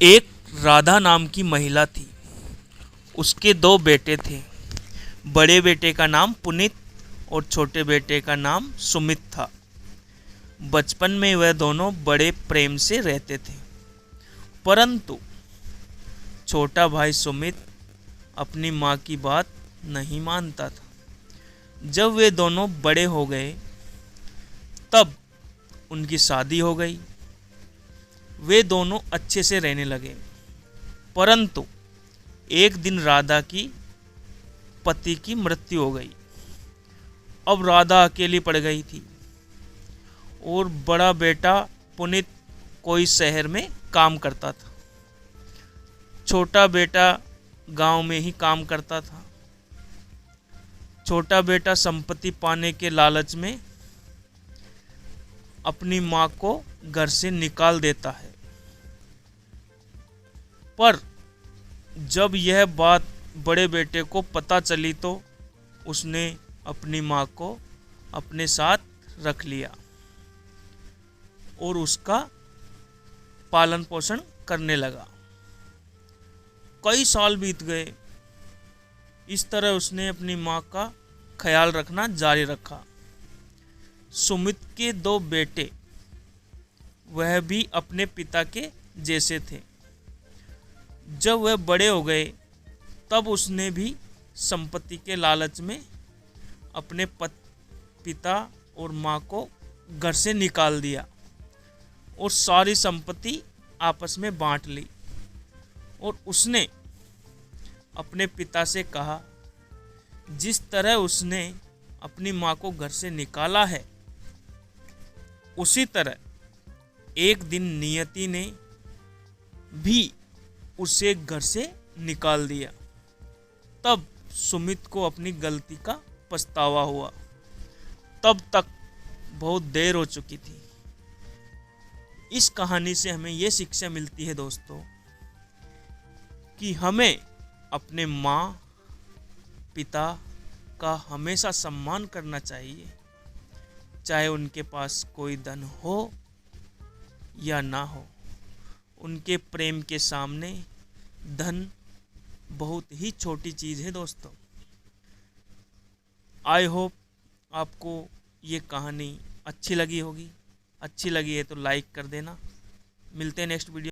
एक राधा नाम की महिला थी। उसके दो बेटे थे। बड़े बेटे का नाम पुनीत और छोटे बेटे का नाम सुमित था। बचपन में वह दोनों बड़े प्रेम से रहते थे, परंतु छोटा भाई सुमित अपनी माँ की बात नहीं मानता था। जब वे दोनों बड़े हो गए तब उनकी शादी हो गई। वे दोनों अच्छे से रहने लगे, परंतु एक दिन राधा की पति की मृत्यु हो गई। अब राधा अकेली पड़ गई थी और बड़ा बेटा पुनीत कोई शहर में काम करता था। छोटा बेटा गांव में ही काम करता था। छोटा बेटा संपत्ति पाने के लालच में अपनी माँ को घर से निकाल देता है, पर जब यह बात बड़े बेटे को पता चली तो उसने अपनी माँ को अपने साथ रख लिया और उसका पालन पोषण करने लगा। कई साल बीत गए। इस तरह उसने अपनी माँ का ख्याल रखना जारी रखा। सुमित के दो बेटे, वह भी अपने पिता के जैसे थे। जब वह बड़े हो गए तब उसने भी संपत्ति के लालच में अपने पिता और माँ को घर से निकाल दिया और सारी संपत्ति आपस में बांट ली। और उसने अपने पिता से कहा, जिस तरह उसने अपनी माँ को घर से निकाला है, उसी तरह एक दिन नियति ने भी उसे घर से निकाल दिया। तब सुमित को अपनी गलती का पछतावा हुआ। तब तक बहुत देर हो चुकी थी। इस कहानी से हमें यह शिक्षा मिलती है दोस्तों कि हमें अपने माँ पिता का हमेशा सम्मान करना चाहिए, चाहे उनके पास कोई धन हो या ना हो। उनके प्रेम के सामने धन बहुत ही छोटी चीज़ है दोस्तों। आई होप आपको ये कहानी अच्छी लगी होगी। अच्छी लगी है तो लाइक कर देना। मिलते हैं नेक्स्ट वीडियो।